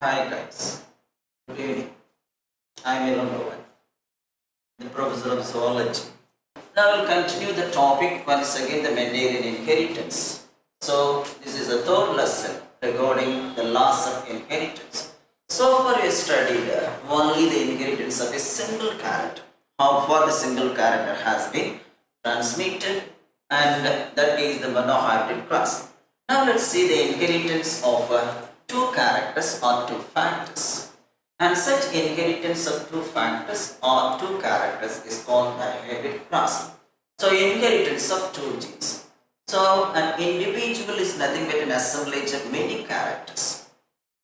Hi guys, good evening. I'm Ilangovan, the Professor of Zoology. Now we'll continue the topic once again, the Mendelian inheritance. So this is a third lesson regarding the laws of inheritance. So far we studied only the inheritance of a single character. How far the single character has been transmitted, and that is the monohybrid cross. Now let's see the inheritance of two characters or two factors. And such inheritance of two factors or two characters is called the hybrid cross. So inheritance of two genes. So an individual is nothing but an assemblage of many characters.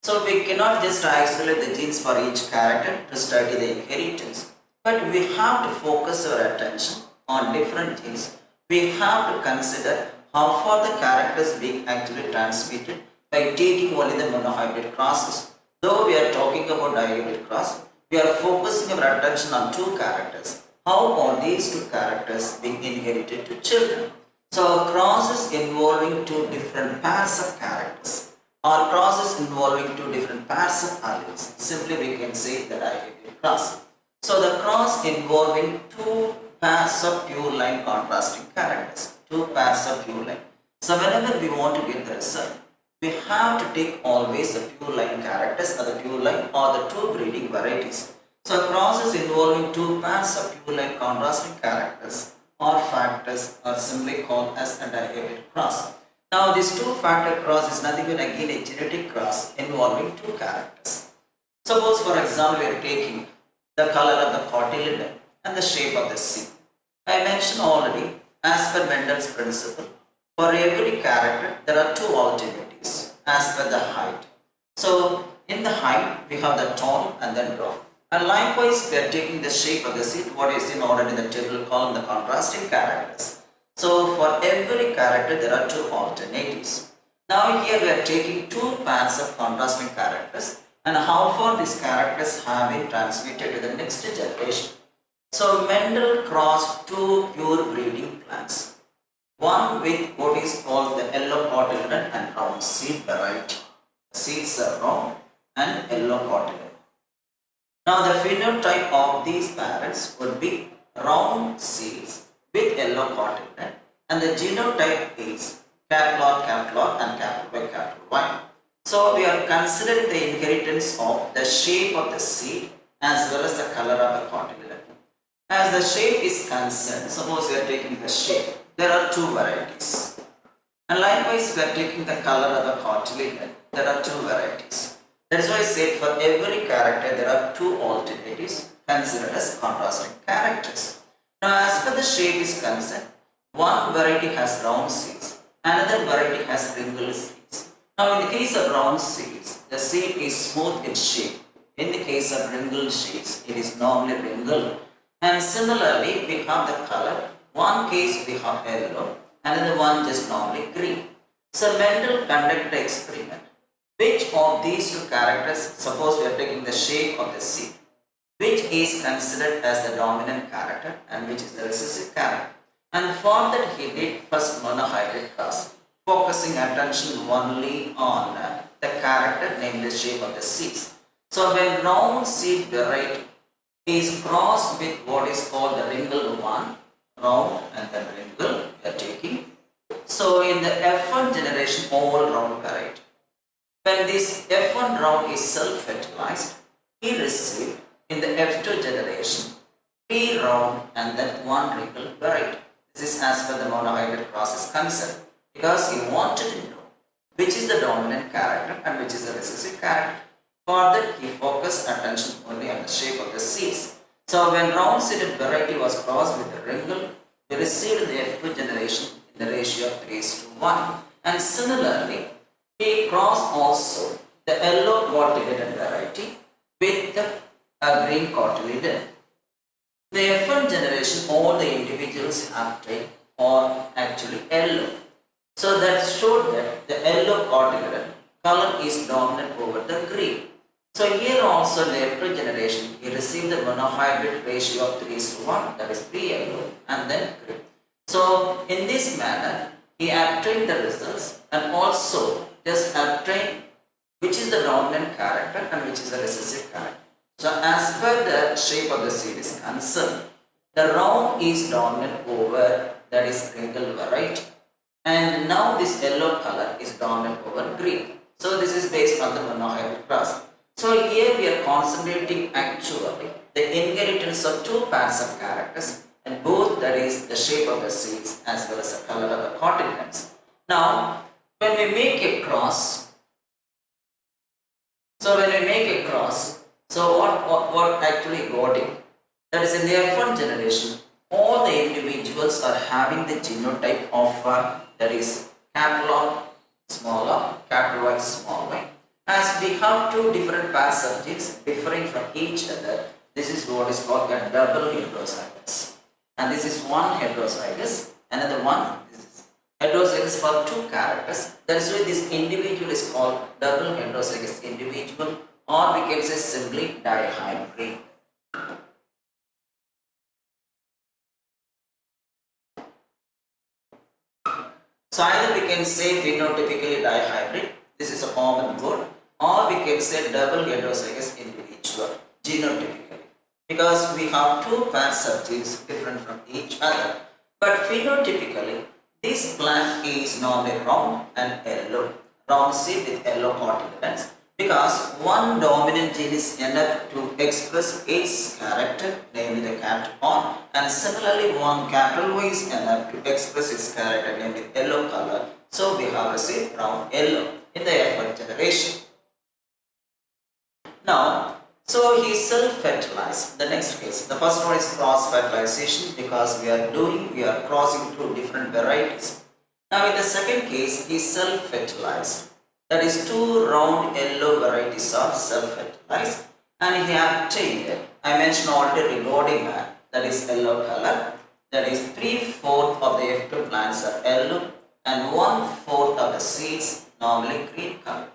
So we cannot just isolate the genes for each character to study the inheritance. But we have to focus our attention on different genes. We have to consider how far the characters being actually transmitted by taking only the monohybrid crosses. Though we are talking about dihybrid cross, we are focusing our attention on two characters. How are these two characters being inherited to children? So crosses involving two different pairs of characters or crosses involving two different pairs of alleles. Simply we can say the dihybrid cross. So the cross involving two pairs of pure line contrasting characters. Two pairs of pure line. So whenever we want to get the result, we have to take always the pure line characters or the pure line or the two breeding varieties. So crosses involving two pairs of pure line contrasting characters or factors are simply called as a dihybrid cross. Now this two factor cross is nothing but again a genetic cross involving two characters. Suppose for example we are taking the color of the cotyledon and the shape of the seed. I mentioned already, as per Mendel's principle, for every character there are two alternatives as per the height. So in the height we have the tall and then dwarf. And likewise we are taking the shape of the seed, what is in order in the table column, the contrasting characters. So for every character there are two alternatives. Now here we are taking two pairs of contrasting characters and how far these characters have been transmitted to the next generation. So Mendel crossed two pure breeding plants. One with what is called the yellow cotyledon and round seed variety. Seeds are round and yellow cotyledon. Now the phenotype of these parents would be round seeds with yellow cotyledon and the genotype is capital and capital Y. So we are considering the inheritance of the shape of the seed as well as the color of the cotyledon. As the shape is concerned, suppose we are taking the shape, there are two varieties. And likewise we are taking the color of the cotyledon, there are two varieties. That is why I said for every character there are two alternatives considered as contrasting characters. Now as per the shape is concerned, one variety has round seeds, another variety has wrinkled seeds. Now in the case of round seeds, the seed is smooth in shape. In the case of wrinkled seeds, it is normally wrinkled. And similarly, we have the color. One case we have yellow, another one just normally green. So Mendel conducted the experiment. Which of these two characters, suppose we are taking the shape of the seed, which is considered as the dominant character and which is the recessive character. And for that he did first monohybrid cross, focusing attention only on the character, namely the shape of the seeds. So when round seed variety is crossed with what is called the wrinkled one, round and then wrinkled we are taking. So in the F1 generation all round variety, when this F1 round is self-fertilized, he received in the F2 generation 3 round and then 1 wrinkled variety. This is as per the monohybrid cross is concerned, because he wanted to know which is the dominant character and which is the recessive character. For that he focused attention only on the shape of the seeds. So when round seeded variety was crossed with the wrinkle, we received the F2 generation in the ratio of 3:1. And similarly, he crossed also the yellow cotyledon variety with the green cotyledon. The F1 generation, all the individuals obtained are actually yellow. So that showed that the yellow cotyledon color is dominant over the green. So here also in the F2 generation, he received the monohybrid ratio of 3:1, that is 3 yellow and then green. So in this manner, he obtained the results and also just obtained which is the dominant character and which is the recessive character. So as per the shape of the seed is concerned, the round is dominant over, that is wrinkle variety, and now this yellow color is dominant over green. So this is based on the monohybrid cross. So here we are concentrating actually the inheritance of two pairs of characters, and both, that is the shape of the seeds as well as the color of the cotyledons. Now when we make a cross, so what actually got it? That is, in the F1 generation, all the individuals are having the genotype of that is capital R small r, capital Y small y. As we have two different pairs of genes differing from each other, this is what is called a double heterozygous. And this is one heterozygous, another one, this is heterozygous for two characters. That's why this individual is called double heterozygous individual, or we can say simply dihybrid. So either we can say phenotypically dihybrid, this is a common word, or we can say double heterozygous individual, genotypically, because we have two pairs of genes different from each other. But phenotypically, this plant is normally round and yellow, round seed with yellow cotyledons, because one dominant gene is enough to express its character, namely the capital R, and similarly one capital Y is enough to express its character, namely yellow color. So we have received round yellow in the F1 generation. Now, so he self-fertilized. The next case, the first one is cross-fertilization, because we are crossing two different varieties. Now in the second case, he self-fertilized. That is, two round yellow varieties are self-fertilized, and he obtained, I mentioned already regarding that is yellow color. That is 3/4 of the F2 plants are yellow and 1/4 of the seeds normally green color.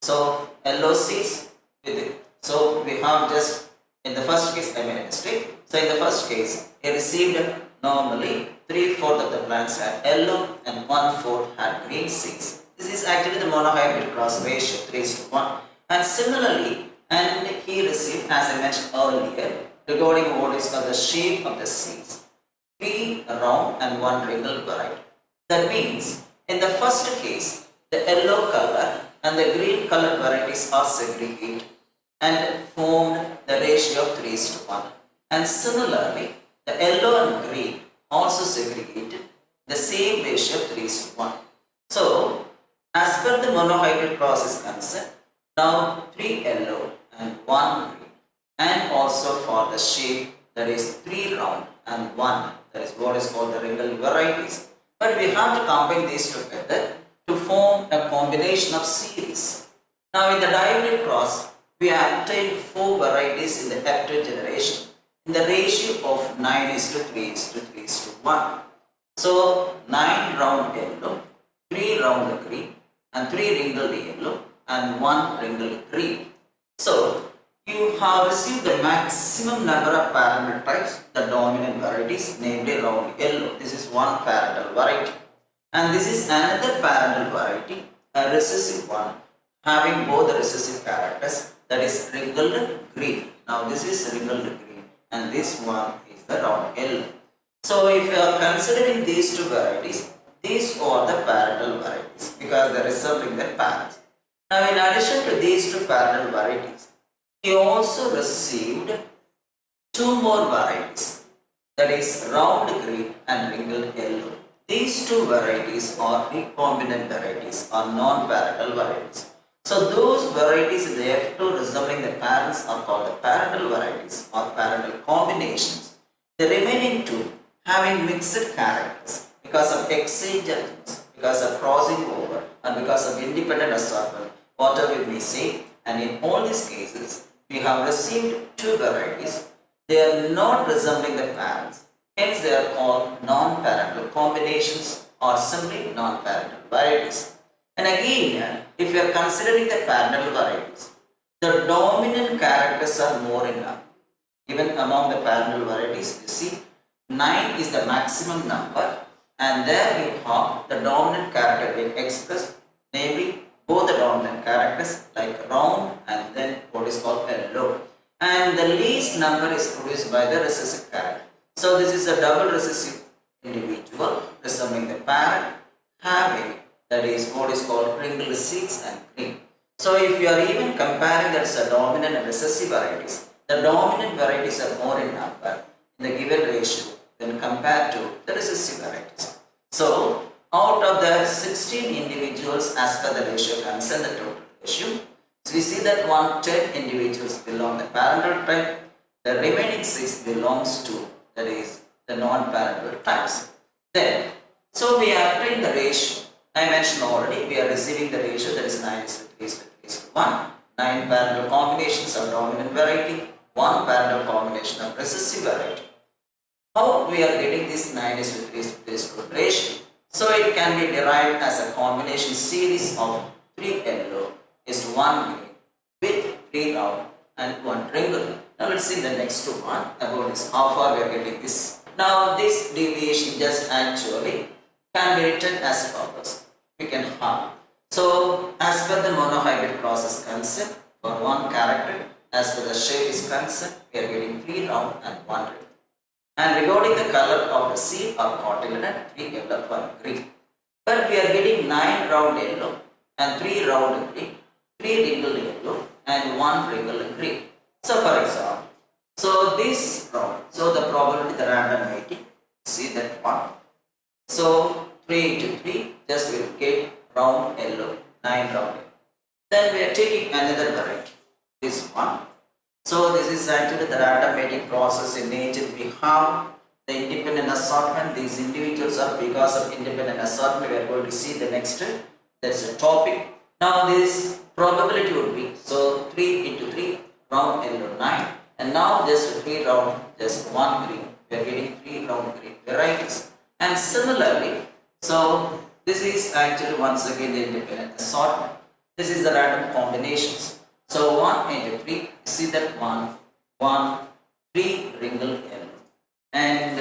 So yellow seeds with it. So we have just, in the first case I made a mistake. So in the first case he received normally 3/4 of the plants had yellow and 1/4 had green seeds. This is actually the monohybrid cross ratio 3:1. And similarly, and he received, as I mentioned earlier, regarding what is called the shape of the seeds, 3 round and 1 wrinkled variety. That means in the first case, the yellow color and the green color varieties are segregated and formed the ratio of 3:1. And similarly, the yellow and green also segregated the same ratio of 3:1. So, as per the monohybrid cross is concerned, now 3 yellow and 1 green, and also for the shape, that is 3 round and 1, that is what is called the wrinkled varieties. But we have to combine these together to form a combination of series. Now in the dihybrid cross, we have obtained 4 varieties in the F2 generation in the ratio of 9:3:3:1. So 9 round yellow, 3 round green, and 3 wrinkled yellow and 1 wrinkled green. So you have received the maximum number of parental types, the dominant varieties, namely round yellow. This is one parental variety, and this is another parental variety, a recessive one, having both the recessive characters, that is wrinkled green. Now this is wrinkled green, and this one is the round yellow. So if you are considering these two varieties, these are the parental varieties because they are resembling their parents. Now in addition to these two parental varieties, he also received 2 more varieties, that is round green and wrinkled yellow. These 2 varieties are recombinant varieties or non-parental varieties. So those varieties in the F2 resembling the parents are called the parental varieties or parental combinations. The remaining 2 having mixed characters because of exchange of genes, because of crossing over, and because of independent assortment, whatever we may say. And in all these cases, we have received 2 varieties. They are not resembling the parents, hence they are called non-parental combinations or simply non-parental varieties. And again, if you are considering the parental varieties, the dominant characters are more in number. Even among the parental varieties, you see 9 is the maximum number, and there we have the dominant character being expressed, namely both the dominant characters like round and then what is called yellow. And the least number is produced by the recessive character. So this is a double recessive individual resembling the parent having that is what is called wrinkled seeds and green. So if you are even comparing that's a dominant and recessive varieties, the dominant varieties are more in number in the given ratio when compared to the recessive varieties. So out of the 16 individuals as per the ratio concerned, the total ratio, so we see that 10 individuals belong to the parental type, the remaining 6 belongs to that is the non-parental types. Then, so we are applying the ratio. I mentioned already we are receiving the ratio that is 9:3:1. 9 parental combinations of dominant variety, 1 parental combination of recessive variety. How we are getting this 9:3:1 ratio? So it can be derived as a combination series of 3 yellow is 1 green with 3 round and 1 wrinkle. Now let's see the next one about this, how far we are getting this. Now this deviation just actually can be written as follows. We can have. So as per the monohybrid process concept, for one character, as per the shape is concerned, we are getting 3 round and 1 wrinkle. And regarding the color of the seed or cotyledon, 3 yellow, 1 green. But we are getting 9 round yellow and 3 round green, 3 wrinkled yellow and 1 wrinkled green. So for example, so this round, so the probability, the random weighting, see that one. So 3 into 3, just we will get round yellow, 9 round yellow. Then we are taking another variety, this one. So this is actually the random mating process in nature. We have the independent assortment. These individuals are because of independent assortment. We are going to see the next. That's the topic. Now this probability would be, so 3 into 3, round yellow 9. And now just 3 round, just 1 green. We are getting 3 round green varieties. And similarly, so this is actually once again the independent assortment. This is the random combinations. So 1 into 3, see that 1, 3 wrinkled yellow. And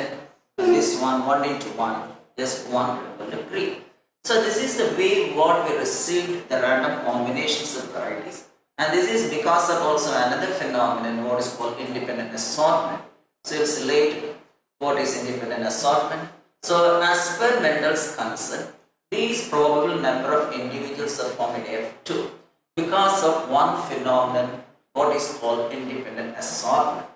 this 1 into 1, just 1 wrinkled green. So this is the way what we received the random combinations of varieties. And this is because of also another phenomenon what is called independent assortment. So it's related what is independent assortment. So as per Mendel's concern, these probable number of individuals are formed in F2 because of one phenomenon what is called independent assortment.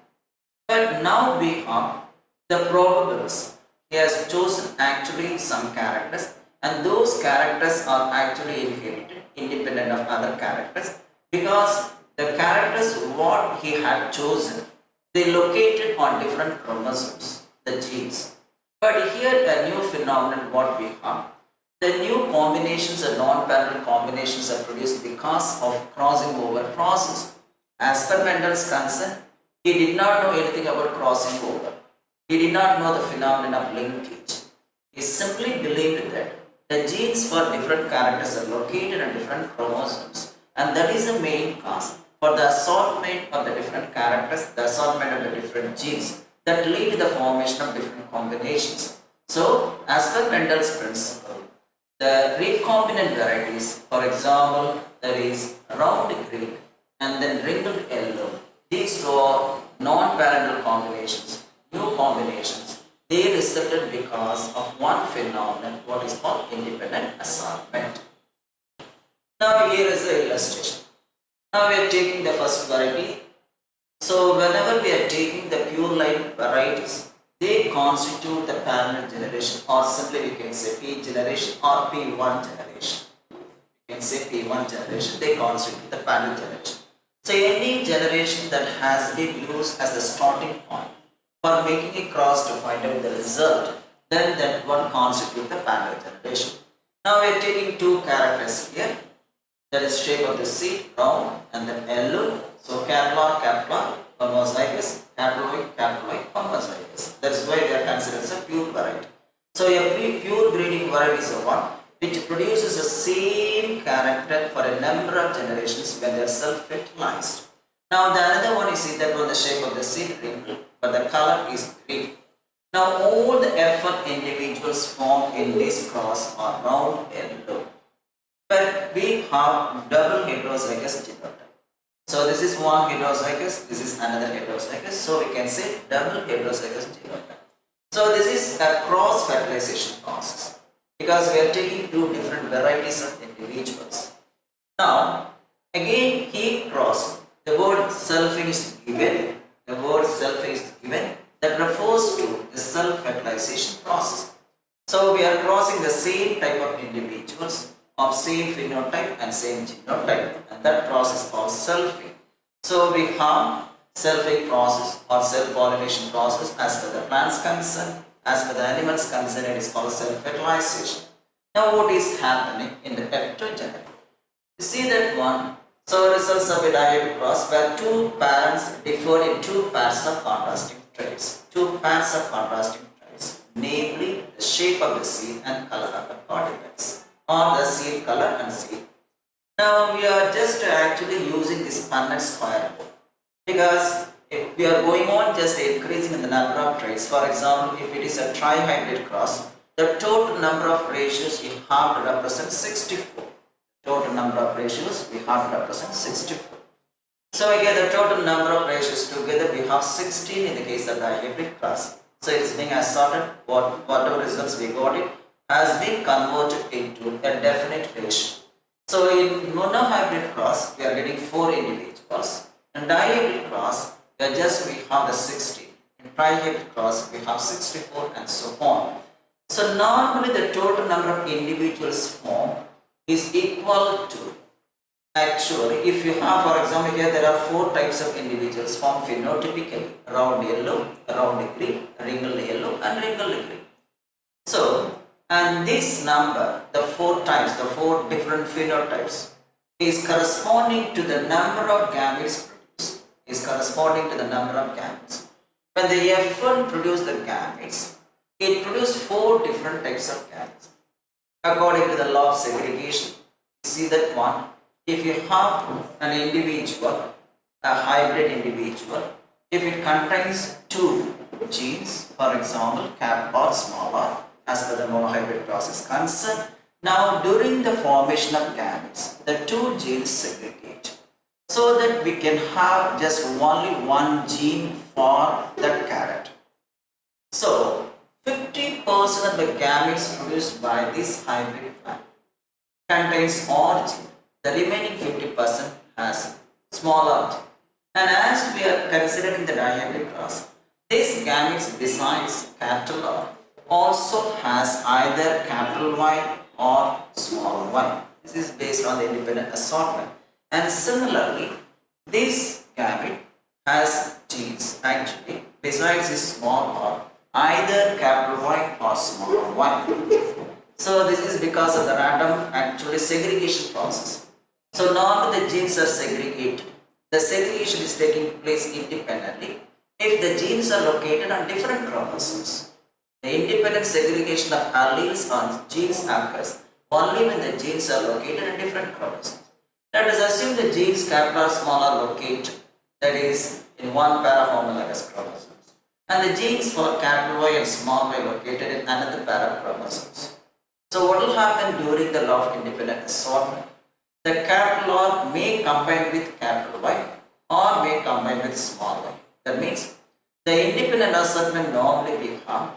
But now we have the probables. He has chosen actually some characters and those characters are actually inherited independent of other characters because the characters what he had chosen, they located on different chromosomes, the genes. But here a new phenomenon what we have. The new combinations and non-parental combinations are produced because of crossing over process. As per Mendel's concern, he did not know anything about crossing over. He did not know the phenomenon of linkage. He simply believed that the genes for different characters are located on different chromosomes, and that is the main cause for the assortment of the different characters, the assortment of the different genes that lead to the formation of different combinations. So, as per Mendel's principle, the recombinant varieties, for example, there is round green and then wrinkled yellow. These two are non-parental combinations, new combinations. They resulted because of one phenomenon, what is called independent assortment. Now here is the illustration. Now we are taking the first variety. So whenever we are taking the pure line varieties, they constitute the parallel generation, or simply we can say P generation or P1 generation. We can say P1 generation, they constitute the parallel generation. So any generation that has been used as the starting point for making a cross to find out the result, then that one constitutes the parallel generation. Now we are taking two characters here. That is shape of the seed, round, and then yellow. So capital, homozygous, capital Y, homozygous. That is why they are considered as a pure variety. So a pure breeding variety is a one which produces the same character for a number of generations when they are self-fertilized. Now the another one is see that on the shape of the seed wrinkle, but the color is green. Now all the F1 individuals formed in this cross are round yellow. but we have double heterozygous genotype. So this is one heterozygous, this is another heterozygous. So we can say double heterozygous genotype. So this is a cross fertilization process because we are taking two different varieties of individuals. Now again he crossed. The word selfing is given. The word selfing is given that refers to the self-fertilization process. So we are crossing the same type of individuals of same phenotype and same genotype, and that process is called selfing. So we have selfing process or self-pollination process as per the plants concerned, as per the animals concerned, it is called self-fertilization. Now what is happening in the ectogenetic? You see that one. So results of a dihybrid cross where two parents differed in two pairs of contrasting traits. Two pairs of contrasting traits, namely the shape of the seed and color of the cotyledons, or the seed color and seed. Now we are just actually using this Punnett square rule because if we are going on just increasing in the number of traits. For example, if it is a trihybrid cross, the total number of ratios we have to represent 64. Total number of ratios we have to represent 64. So again the total number of ratios together we have 16 in the case of the hybrid cross. So it is being assorted, whatever results we got it has been converted into a definite ratio. So in monohybrid cross we are getting 4 individuals. In dihybrid cross we have the 16. In trihybrid cross we have 64 and so on. So normally the total number of individuals formed is equal to, actually if you have, for example here there are 4 types of individuals formed phenotypically: round yellow, round green, wrinkled yellow and wrinkled green. So and this number, the 4 types, the 4 different phenotypes is corresponding to the number of gametes produced, is corresponding to the number of gametes. When the F1 produced the gametes, it produced 4 different types of gametes. According to the law of segregation, you see that one, if you have an individual, a hybrid individual, if it contains 2 genes, for example cap or small r, as per the monohybrid process concerned, now during the formation of gametes, the 2 genes segregate so that we can have just only 1 gene for that character. So 50% of the gametes produced by this hybrid plant contains odd gene. The remaining 50% has smaller gene. And as we are considering the dihybrid cross, this gametes besides capital R also has either capital Y or small y. This is based on the independent assortment. And similarly, this gamete has genes actually besides this small r either capital Y or small y. So this is because of the random actually segregation process. So normally the genes are segregated. The segregation is taking place independently if the genes are located on different chromosomes. The independent segregation of alleles on genes occurs only when the genes are located on different chromosomes. Let us assume the genes capital or small are located, that is in one pair of homologous chromosomes, and the genes for capital Y and small y located in another pair of chromosomes. So what will happen during the law of independent assortment? The capital R may combine with capital Y or may combine with small y. That means the independent assortment normally we have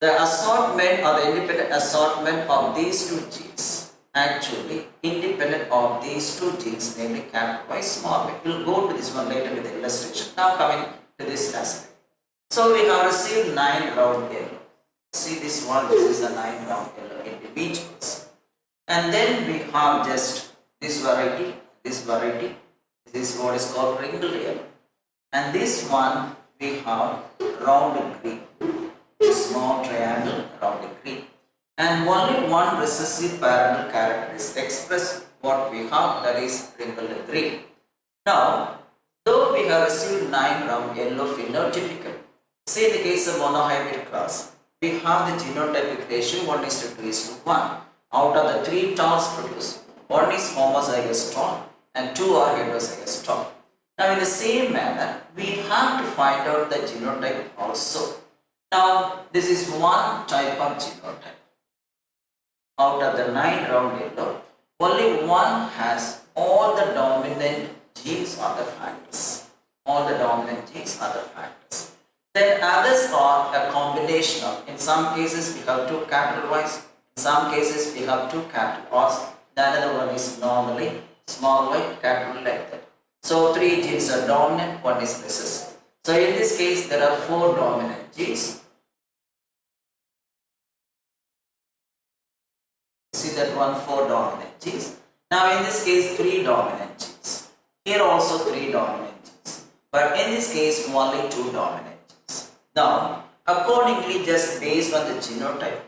the assortment or the independent assortment of these 2 genes, actually independent of these 2 genes, namely capital Y, small y. We will go to this one later with the illustration. Now coming to this aspect. So we have received 9 round yellow. See this one, this is the 9 round yellow individuals. And then we have just this variety, this is what is called wrinkled yellow. And this one we have round green, a small triangle round green. And only one recessive parental character is expressed, what we have, that is wrinkled green. Now, though we have received 9 round yellow phenotypical, say in the case of monohybrid cross, we have the genotypic ratio 1:2:1. Out of the 3 tons produced, 1 is homozygous tone and 2 are heterozygous tone. Now in the same manner, we have to find out the genotype also. Now this is one type of genotype. Out of the 9 round yellow, only one has all the dominant genes are the factors. All the dominant genes are the factors. Then others are a combination of, in some cases we have two capital Y's, in some cases we have two capital R's, the other one is normally small y, capital like that. So three genes are dominant, one is recessive. So in this case there are four dominant genes. See that one, four dominant genes. Now in this case three dominant genes. Here also three dominant genes. But in this case only two dominant genes. Now accordingly, just based on the genotype,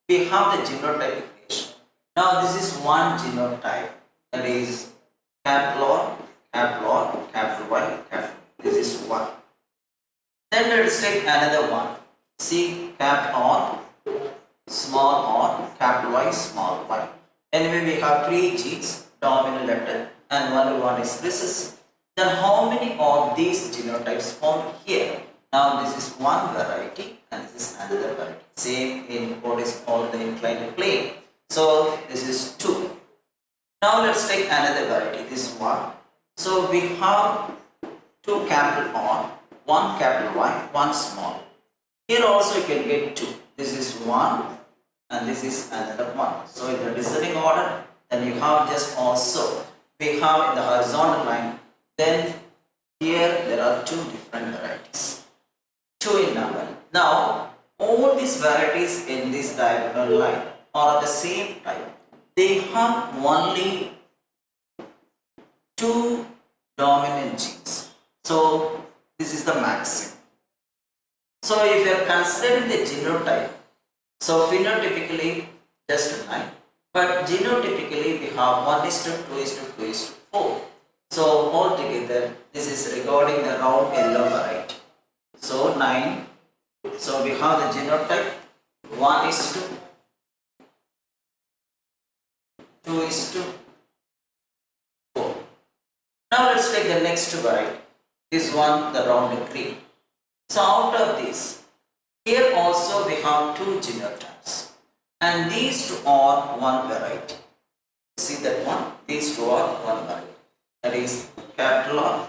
we have the genotype equation. Now this is one genotype, that is capital R, capital R, capital Y, capital. This is one. Then let us take another one. See, capital R, small r, capital Y, small y. Anyway, we have three genes, dominant letter, and only one is recessive. Then how many of these genotypes found here? Now this is one variety and this is another variety. Same in what is called the inclined plane. So this is two. Now let's take another variety, this one. So we have two capital R, one capital Y, one small. Here also you can get two. This is one and this is another one. So in the descending order, then you have just also, we have in the horizontal line, then here there are two different varieties, two in number. Now all these varieties in this diagonal line are of the same type. They have only two dominant genes. So this is the maximum. So if you are considering the genotype, so phenotypically just 9, but genotypically we have 1:2:2:4. So altogether this is regarding the round yellow variety. So 9. So we have the genotype 1:2, 2:4. Now let's take the next variety. This one, the round green. So out of this, here also we have two genotypes, and these two are one variety. See that one? These two are one variety. That is capital R,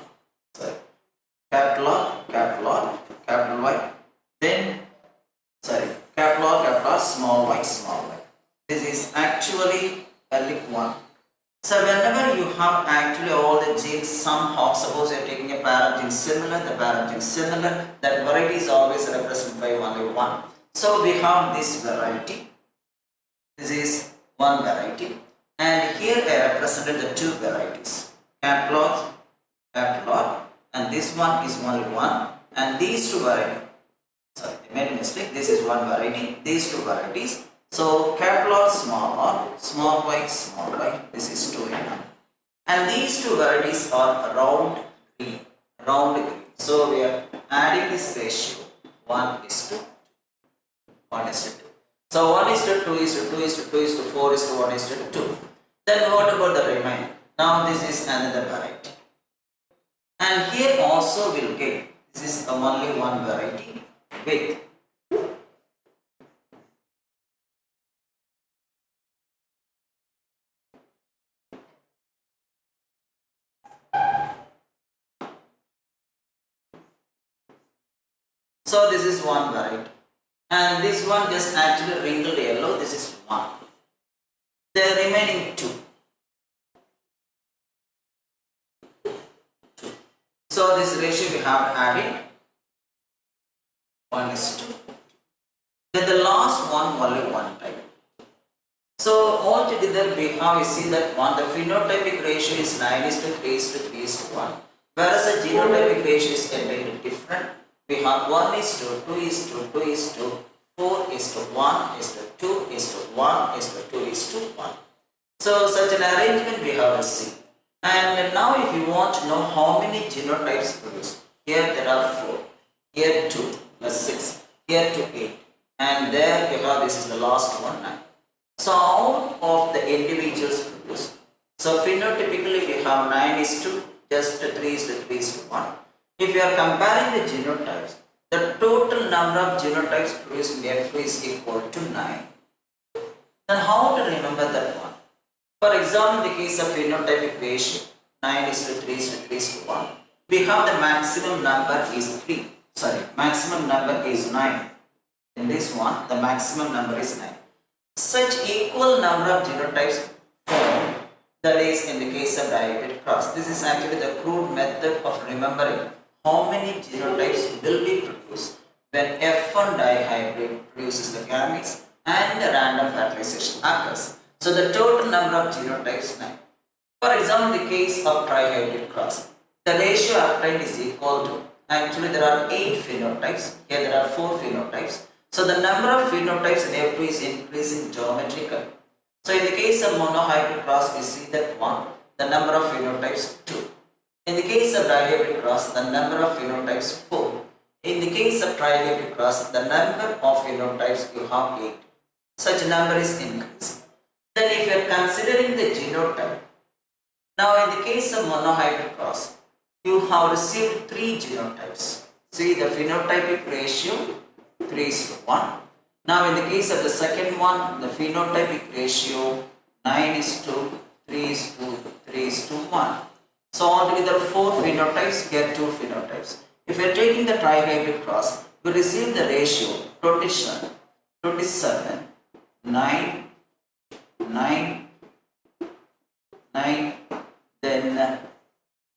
capital R, capital R, capital Y. Then capital R, small y, small y. This is actually a one. So whenever you have actually all the genes somehow, suppose you are taking a pair of genes similar, the pair of genes similar, that variety is always represented by only one. So we have this variety. This is one variety. And here I represented the two varieties. Capital R, and this one is only one. And these two varieties, sorry, I made a mistake. This is one variety. These two varieties. So capital R, small y, small y. This is 2 in number. And these two varieties are round green. So we are adding this ratio 1:2. 1:2. So 1:2:2:4 1:2. Then what about the remaining? Now this is another variety. And here also we'll get, this is only one variety with so this is one variety, and this one just actually wrinkled yellow. This is one. The remaining two. So this ratio we have added 1:2. Then the last one only one type. So altogether we have, you see that one, the phenotypic ratio is 9:3:3:1, whereas the genotypic ratio is entirely different. We have 1:2:2:4:1:2:1:2:1. So such an arrangement we have received. And now if you want to know how many genotypes produced, here there are 4, here 2 plus 6, here 2 8, and there we have, this is the last one 9. So out of the individuals produced, so phenotypically we have 9:2, just 3:3:1. If you are comparing the genotypes, the total number of genotypes produced in F2 is equal to 9. Then how to remember that one? For example, in the case of phenotypic ratio 9 is to 3 is to 3 is to 1, we have the maximum number is 3. Sorry, maximum number is 9. In this one, the maximum number is 9. Such equal number of genotypes form, that is in the case of dihybrid cross. This is actually the crude method of remembering how many genotypes will be produced when F1 dihybrid produces the gametes and the random fertilization occurs. So the total number of genotypes 9. For example, the case of trihybrid cross, the ratio obtained is equal to, actually there are 8 phenotypes, here there are 4 phenotypes. So the number of phenotypes in F2 is increasing geometrically. So in the case of monohybrid cross, we see that 1, the number of phenotypes 2. In the case of dihybrid cross, the number of phenotypes 4. In the case of trihybrid cross, the number of phenotypes you have 8. Such number is increasing. Then if you are considering the genotype, now in the case of monohybrid cross, you have received 3 genotypes. See the phenotypic ratio 3 is to 1. Now in the case of the second one, the phenotypic ratio 9 is to 3 is to 3 is to 1. So altogether 4 phenotypes, here 2 phenotypes. If you are taking the trihybrid cross, you receive the ratio 27, 9, 9, 9, then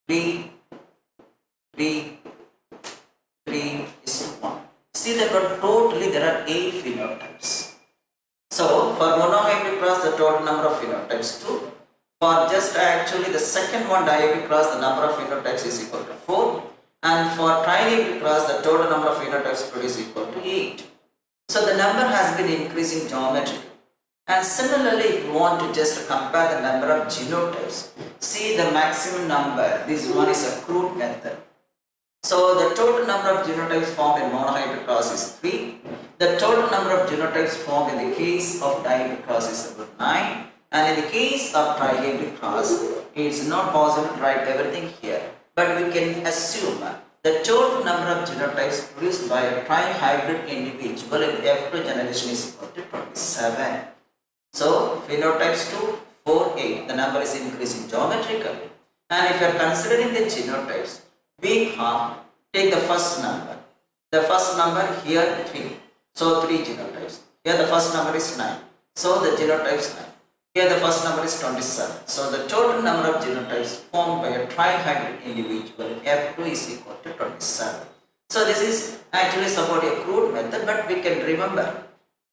3, 3, 3 is to 1. See that totally there are 8 phenotypes. So for monohybrid cross, the total number of phenotypes 2. For just actually the second one, dihybrid cross, the number of phenotypes is equal to 4. And for trihybrid cross, the total number of phenotypes produced is equal to 8. So the number has been increasing geometrically. And similarly, if you want to just compare the number of genotypes, see the maximum number, this one is a crude method. So the total number of genotypes formed in monohybrid cross is 3. The total number of genotypes formed in the case of dihybrid cross is about 9. And in the case of trihybrid cross, it is not possible to write everything here. But we can assume the total number of genotypes produced by a trihybrid individual in F2 generation is equal to 27. So phenotypes 2, 4, 8, the number is increasing geometrically. And if you are considering the genotypes, we have take the first number. The first number here 3. So 3 genotypes. Here the first number is 9. So the genotype is 9. Here the first number is 27. So the total number of genotypes formed by a trihybrid individual in F2 is equal to 27. So this is actually somewhat a crude method, but we can remember.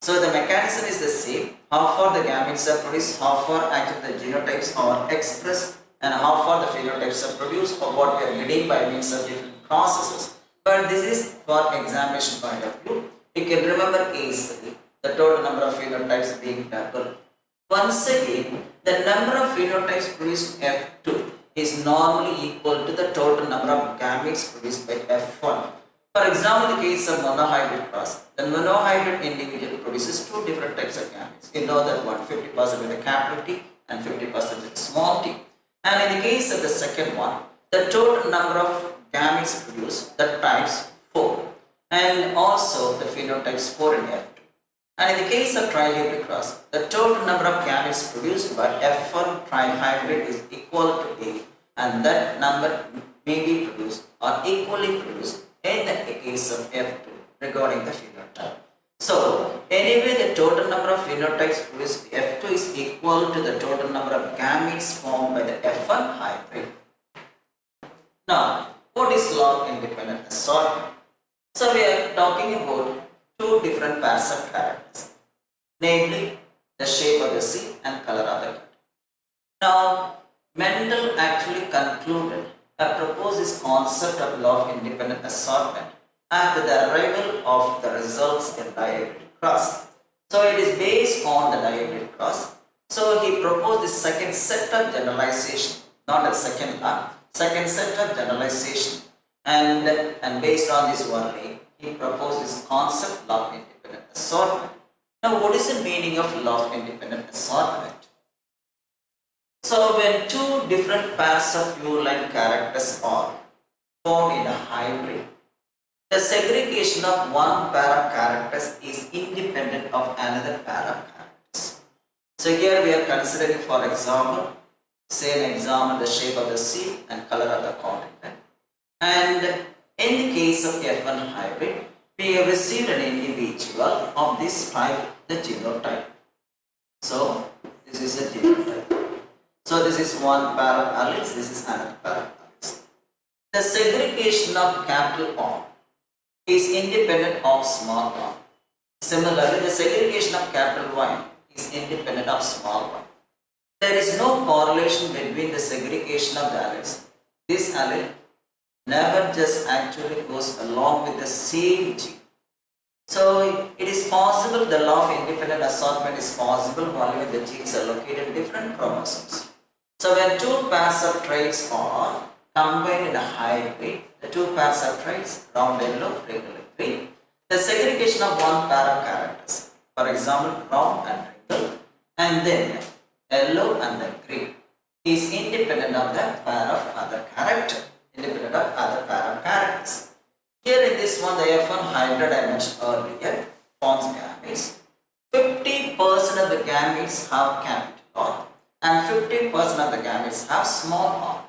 So the mechanism is the same. How far the gametes are produced, how far actually the genotypes are expressed, and how far the phenotypes are produced, or what we are getting by means of different processes. But this is for examination point of view. You can remember easily the total number of phenotypes being double. Once again, the number of phenotypes produced in F2 is normally equal to the total number of gametes produced by F1. For example, in the case of monohybrid cross, the monohybrid individual produces 2 different types of gametes. You know that one 50% with a capital T and 50% with a small t. And in the case of the second one, the total number of gametes produced, that times 4. And also the phenotypes 4 in F2. And in the case of trihybrid cross, the total number of gametes produced by F1 trihybrid is equal to 8, and that number may be produced or equally produced in the case of F2 regarding the phenotype. So anyway, the total number of phenotypes produced by F2 is equal to the total number of gametes formed by the F1 hybrid. Now, what is log independent assortment? So we are talking about 2 different pairs of characters, namely the shape of the seed and color of the cat. Now, Mendel actually concluded or proposed this concept of law of independent assortment after the arrival of the results in dihybrid cross. So it is based on the dihybrid cross. So he proposed the second set of generalization, not a second law, second set of generalization, and based on this only, he proposed this concept law of independent assortment. Now, what is the meaning of law of independent assortment? So, when 2 different pairs of pure-line characters are formed in a hybrid, the segregation of one pair of characters is independent of another pair of characters. So here we are considering, for example, say an example, the shape of the seed and color of the continent. And in the case of F1 hybrid, we have received an individual of this type, the genotype. So this is a genotype. So this is one pair of alleles, this is another pair of alleles. The segregation of capital R is independent of small r. Similarly, the segregation of capital Y is independent of small y. There is no correlation between the segregation of the alleles. This allele never just actually goes along with the same gene. So it is possible, the law of independent assortment is possible only when the genes are located in different chromosomes. So when two pairs of traits are combined in a hybrid, the two pairs of traits, round yellow, regular green, the segregation of one pair of characters, for example round and wrinkle, and then yellow and then green, is independent of the pair of other character, independent of other pair of characters. Here in this one, the F1 hybrid I mentioned earlier forms gametes. 50% of the gametes have capital R and 50% of the gametes have small r.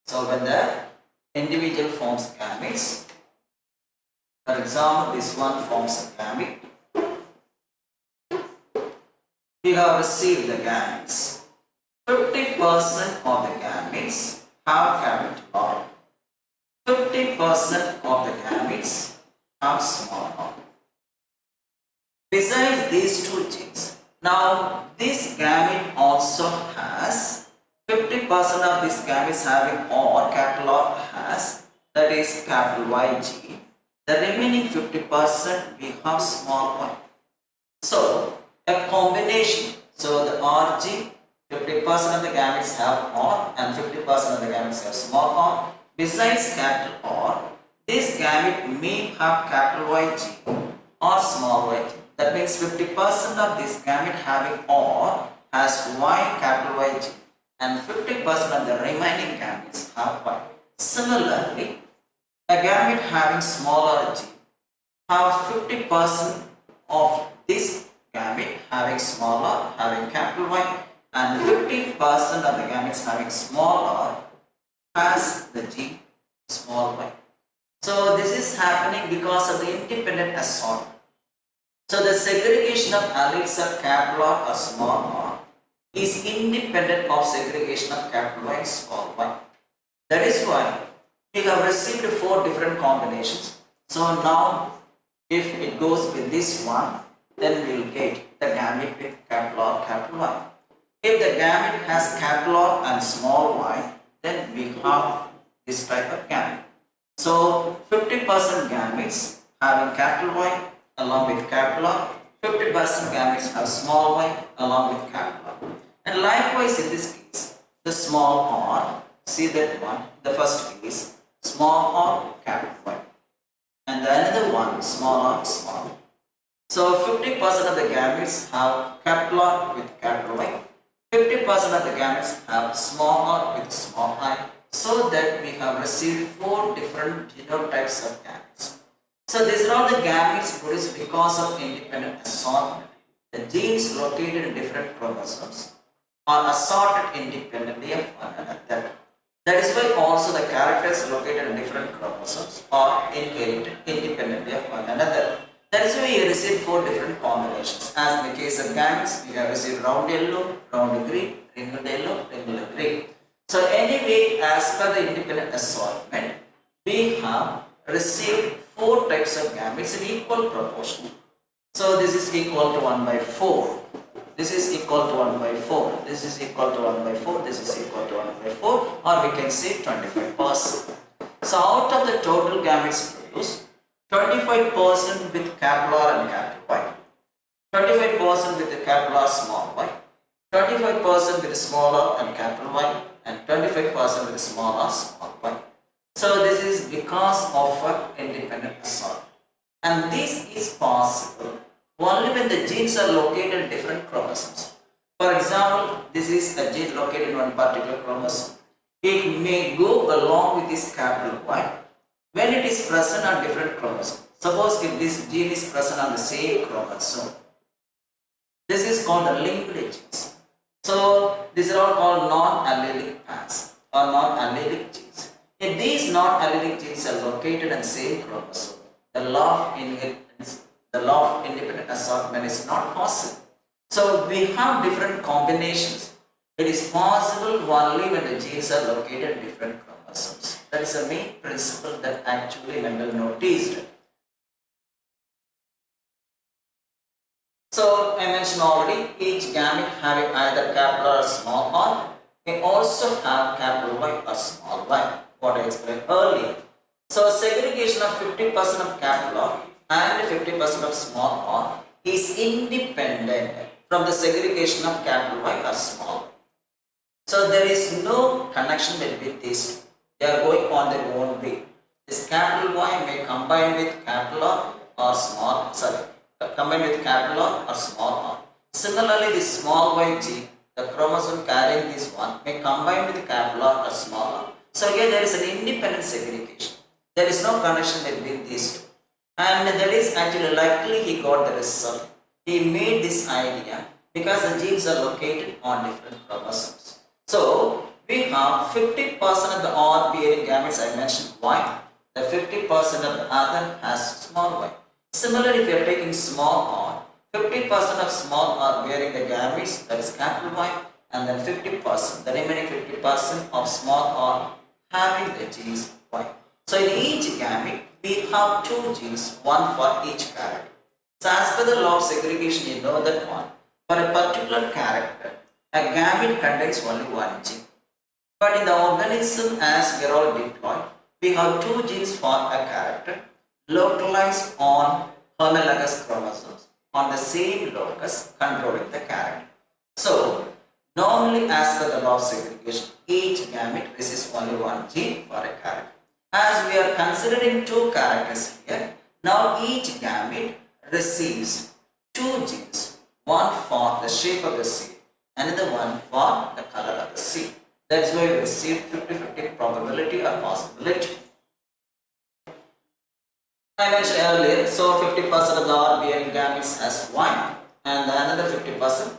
So when the individual forms gametes, for example, this one forms a gamete. We have received the gametes. 50% of the gametes have capital R. 50% of the gametes have small r. Besides these two genes, now this gamete also has 50% of these gametes having R, capital R has, that is capital Y gene. The remaining 50% we have small y. So a combination, so the R gene, 50% of the gametes have R and 50% of the gametes have small r. Besides capital R, this gamete may have capital Y gene or small y gene. That means 50% of this gamete having R has Y, capital Y gene, and 50% of the remaining gametes have Y. Similarly, a gamete having smaller gene have 50% of this gamete having smaller, having capital Y, and 50% of the gametes having smaller has the gene small y. So this is happening because of the independent assortment. So the segregation of alleles of capital R or small r is independent of segregation of capital Y and small y. That is why we have received 4 different combinations. So now if it goes with this one, then we will get the gamete with capital R, capital Y. If the gamete has capital R and small y, then we have this type of gamete. So 50% gametes having capital Y along with capital R, 50% gametes have small y along with capital R. And likewise in this case, the small r, see that one, the first case, small r, capital Y. And the another one, small r, small y. So 50% of the gametes have capital R with capital Y. 50% of the gametes have small r with small I, so that we have received 4 different genotypes of gametes. So these are all the gametes produced because of independent assortment. The genes located in different chromosomes are assorted independently of one another. That is why also the characters located in different chromosomes are inherited independently of one another. That is why we received 4 different combinations. As in the case of gametes, we have received round yellow, round green, wrinkled yellow, wrinkled green. So anyway, as per the independent assortment, we have received 4 types of gametes in equal proportion. So this is equal to 1 by 4. This is equal to 1 by 4. This is equal to 1 by 4. This is equal to 1 by 4. Or we can say 25%. So out of the total gametes produced, 25% with capital R and capital Y, 25% with the capital R small y, 25% with small r and capital Y, and 25% with small r small y. So this is because of independent assortment. And this is possible only when the genes are located in different chromosomes. For example, this is a gene located in one particular chromosome. It may go along with this capital Y when it is present on different chromosomes. Suppose if this gene is present on the same chromosome, This is called the linked genes. So these are all called non-allelic pairs or non-allelic genes. If these non-allelic genes are located in the same chromosome, the law of inheritance, the law of independent assortment is not possible. So we have different combinations. It is possible only when the genes are located in different chromosomes. That is the main principle that actually Mendel noticed. So I mentioned already, each gamete having either capital or small r may also have capital Y or small y, what I explained earlier. So segregation of 50% of capital R and 50% of small r is independent from the segregation of capital Y or small y. So there is no connection between these two. They are going on their own way. This capital Y may combine with capital R or combine with capital R or small r. Similarly, this small y gene, the chromosome carrying this one, may combine with capital R or small r. So here there is an independent segregation. There is no connection between these two. And that is actually likely he got the result. He made this idea because the genes are located on different chromosomes. So we have 50% of the R bearing gametes, I mentioned Y. The 50% of the other has small y. Similarly, if you are taking small r, 50% of small r bearing the gametes, that is capital Y, and then 50%, the remaining 50% of small r having the genes Y. So in each gamete, we have two genes, one for each character. So as per the law of segregation, you know that one. For a particular character, a gamete contains only one gene. But in the organism, as we are all diploid, we have two genes for a character localized on homologous chromosomes on the same locus controlling the character. So normally, as per the law of segregation, each gamete receives only one gene for a character. As we are considering two characters here, now each gamete receives two genes, one for the shape of the seed, another one for the color of the seed. That's why we receive 50-50 probability or possibility. I mentioned earlier, so 50% of the R bearing gametes has Y and another 50%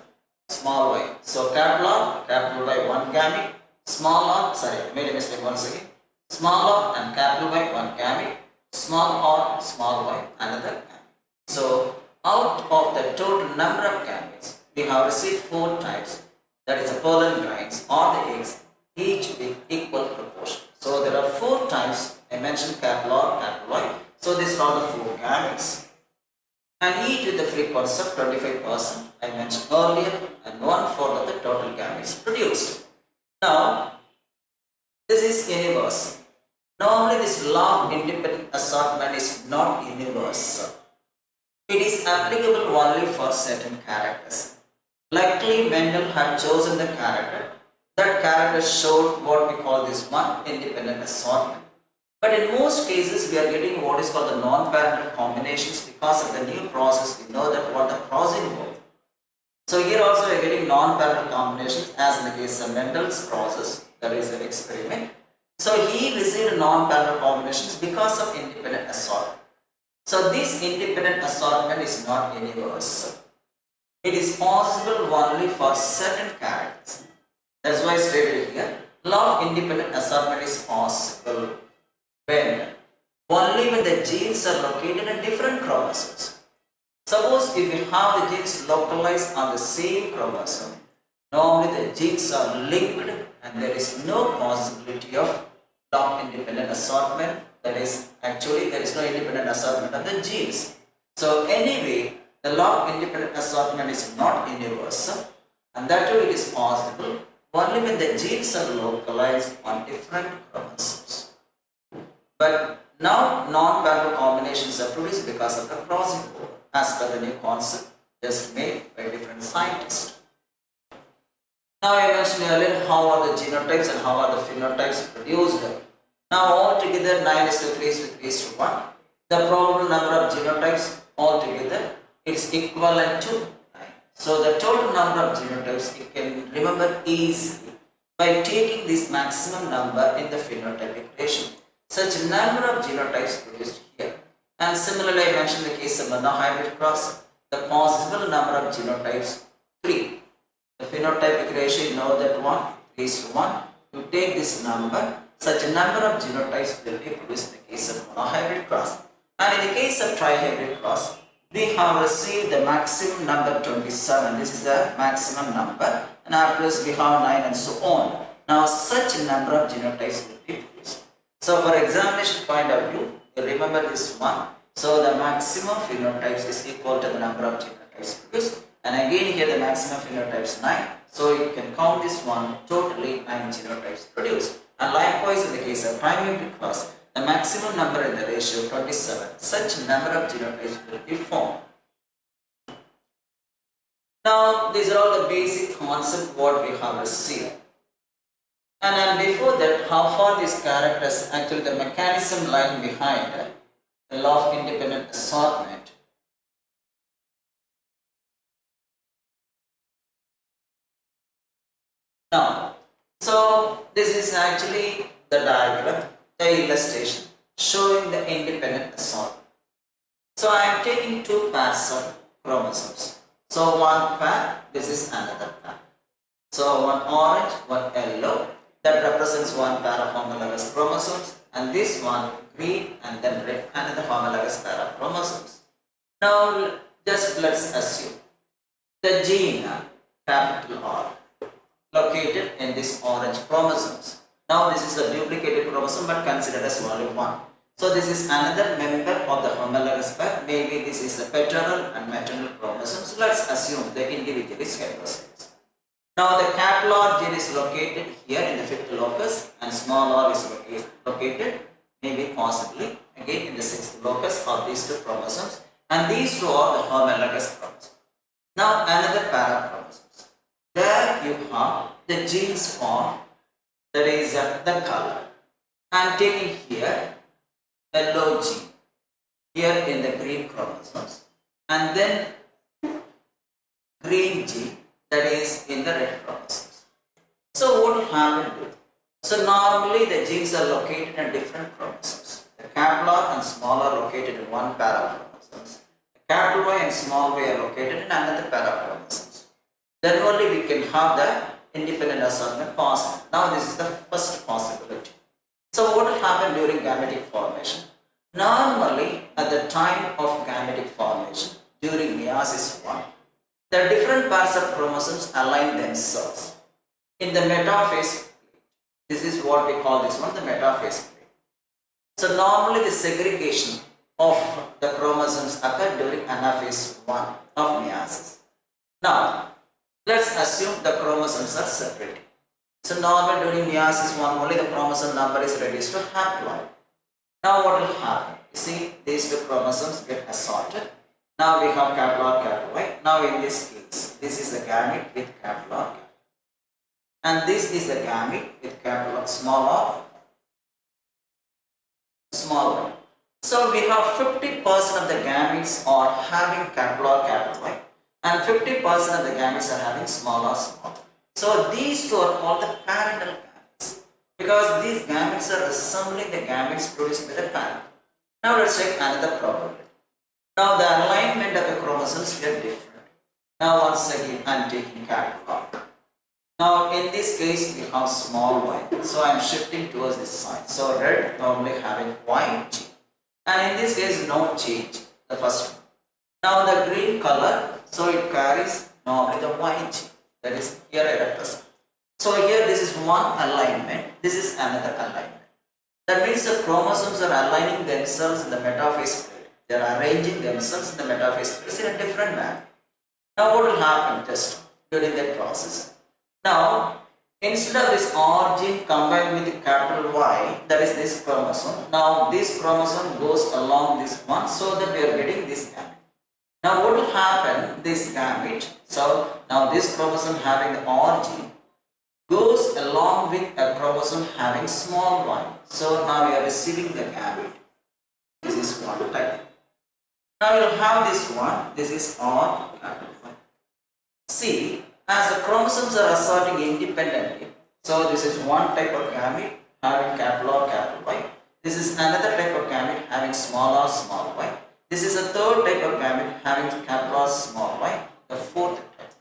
small y. So capital R, capital Y, one gamete, small r, sorry, made a mistake once again. Small r and capital Y, one gamete, small r, small y, another gamete. So out of the total number of gametes, we have received four types, that is the pollen grains or the eggs, each with equal proportion. So there are four types, I mentioned capital R, capital Y. So these are the four gametes. And each with the frequency of 25% I mentioned earlier, and 1/4 of the total gametes produced. Now, this is universal. Normally, this law of independent assortment is not universal. It is applicable only for certain characters. Likely, Mendel had chosen the character. That character showed what we call this one independent assortment. But in most cases, we are getting what is called the non-parental combinations because of the new process. We know that what the cross involved. So here also we are getting non-parental combinations as in the case of Mendel's process, that is an experiment. So he received non-parental combinations because of independent assortment. So this independent assortment is not universal. It is possible only for certain characters. That's why I stated here, law of independent assortment is possible only when the genes are located in different chromosomes. Suppose if you have the genes localized on the same chromosome, normally the genes are linked and there is no possibility of law of independent assortment. That is, actually there is no independent assortment of the genes. So anyway, the law of independent assortment is not universal, and that too it is possible only when the genes are localized on different chromosomes. But now non-parental combinations are produced because of the crossing over, as per the new concept just made by different scientists. Now I mentioned earlier how are the genotypes and how are the phenotypes produced. Now altogether 9:3:1. The probable number of genotypes altogether is equivalent to 9. So the total number of genotypes you can remember easily by taking this maximum number in the phenotypic ratio. Such number of genotypes produced here. And similarly, I mentioned the case of monohybrid cross. the possible number of genotypes 3. The phenotypic ratio, you know that one, 3 is to 1. You take this number, such a number of genotypes will be produced in the case of monohybrid cross. And in the case of trihybrid cross, we have received the maximum number 27. This is the maximum number. And afterwards we have 9 and so on. Now such a number of genotypes will be produced. So for examination point of view, you remember this one. So the maximum phenotypes is equal to the number of genotypes produced. And again here the maximum phenotypes 9. So you can count this one, totally 9 genotypes produced. And likewise in the case of trihybrid cross, the maximum number in the ratio 27. Such number of genotypes will be formed. Now these are all the basic concepts what we have received. And before that, how far these characters, actually the mechanism lying behind the law of independent assortment. Now, so this is actually the diagram, the illustration showing the independent assortment. So I am taking two pairs of chromosomes. So one pair, this is another pair. So one orange, one yellow, that represents one pair of homologous chromosomes, and this one green and then red, another homologous pair of chromosomes. Now just let's assume the gene capital R located in this orange chromosomes. Now this is a duplicated chromosome but considered as only one. So this is another member of the homologous pair. Maybe this is the paternal and maternal chromosomes. Let's assume the individual is heterozygous. Now the capital R gene is located here in the fifth locus and small r is located maybe possibly again in the sixth locus of these two chromosomes, and these two are the homologous chromosomes. Now another pair of chromosomes. There you have the genes form, that is the color. I am taking here yellow gene here in the green chromosomes and then green gene that is in the red chromosomes. So what will happen to it? So normally the genes are located in different chromosomes. The capital R and small r located in one pair of chromosomes. The capital Y and small y are located in another pair of chromosomes. Then only we can have the independent assortment possible. Now this is the first possibility. So what will happen during gametic formation? Normally at the time of gametic formation during meiosis 1, the different pairs of chromosomes align themselves in the metaphase plate. This is what we call this one, the metaphase plate. So normally the segregation of the chromosomes occur during anaphase 1 of meiosis. Now let's assume the chromosomes are separated. So normally during meiosis 1 only the chromosome number is reduced to haploid. Now what will happen? You see these two chromosomes get assorted. Now we have capital R, capital Y. Now in this case, this is the gamete with capital R, capital. And this is the gamete with capital R, small r, small y. So we have 50% of the gametes are having capital R, capital Y, and 50% of the gametes are having small r, small y. So these two are called the parental gametes because these gametes are resembling the gametes produced by the parent. Now let's check another probability. Now the alignment of the chromosomes are different. Now once again I am taking capital R. Now in this case we have small y. So I am shifting towards this side. So red normally having Y gene. And in this case no change, the first one. Now the green color, so it carries normally the Y gene. That is here I represent. So here this is one alignment, this is another alignment. That means the chromosomes are aligning themselves in the metaphase plate. They are arranging themselves in the metaphase plate in a different manner. Now what will happen just during that process? Now instead of this R gene combined with the capital Y, that is this chromosome. Now this chromosome goes along this one so that we are getting this gamete. Now what will happen? This gamete, so now this chromosome having the R gene goes along with a chromosome having small y. So now we are receiving the gamete. This is one type. Now we will have this one. This is R capital Y. See, as the chromosomes are assorting independently, so this is one type of gamete having capital R, capital Y. This is another type of gamete having small r, small y. This is a third type of gamete having capital R small, right? The fourth type.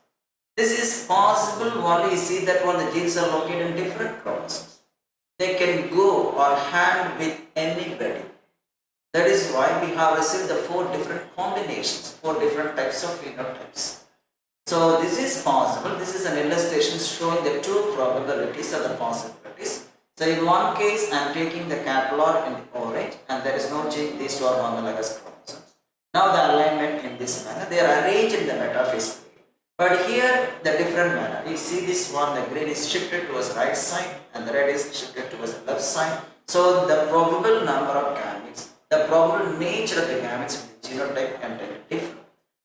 This is possible only you see that when the genes are located in different chromosomes. They can go or hand with anybody. That is why we have received the four different combinations, four different types of phenotypes. So this is possible. This is an illustration showing the two probabilities or the possibilities. So in one case, I am taking the capital R in the orange and there is no change. These two are homologous chromosomes. Now the alignment in this manner, they are arranged in the metaphase. But here the different manner. You see this one, the green is shifted towards the right side and the red is shifted towards the left side. So the probable number of gametes, the probable nature of the gametes with the genotype and different.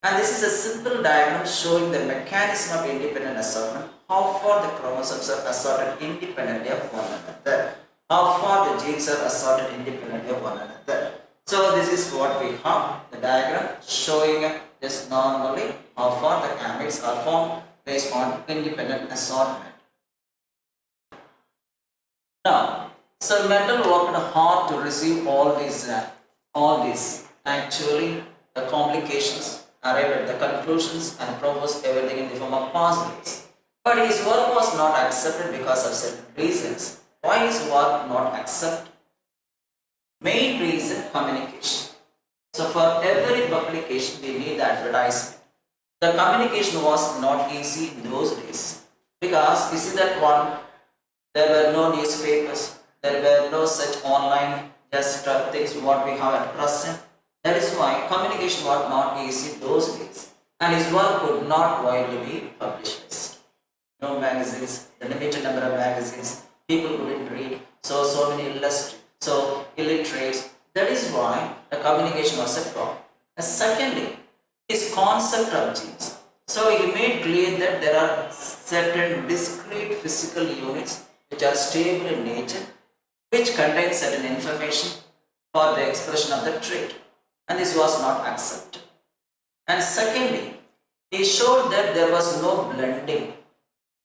And this is a simple diagram showing the mechanism of independent assortment, how far the chromosomes are assorted independently of one another, how far the genes are assorted independently of one another. So this is what we have, the diagram showing just normally how far the gametes are formed based on independent assortment. Now, so Mendel worked hard to receive all these actually the complications, arrived at the conclusions and proposed everything in the form of possibilities. But his work was not accepted because of certain reasons. Why is work not accepted? Main reason, communication. So for every publication we need the advertisement. The communication was not easy in those days because you see that one, there were no newspapers, there were no such online just things what we have at present. That is why communication was not easy those days and his work could not widely be published. No magazines, the limited number of magazines, people couldn't read, so many illiterates. That is why the communication was a problem. And secondly, his concept of genes. So he made clear that there are certain discrete physical units which are stable in nature, which contain certain information for the expression of the trait. And this was not accepted. And secondly, he showed that there was no blending.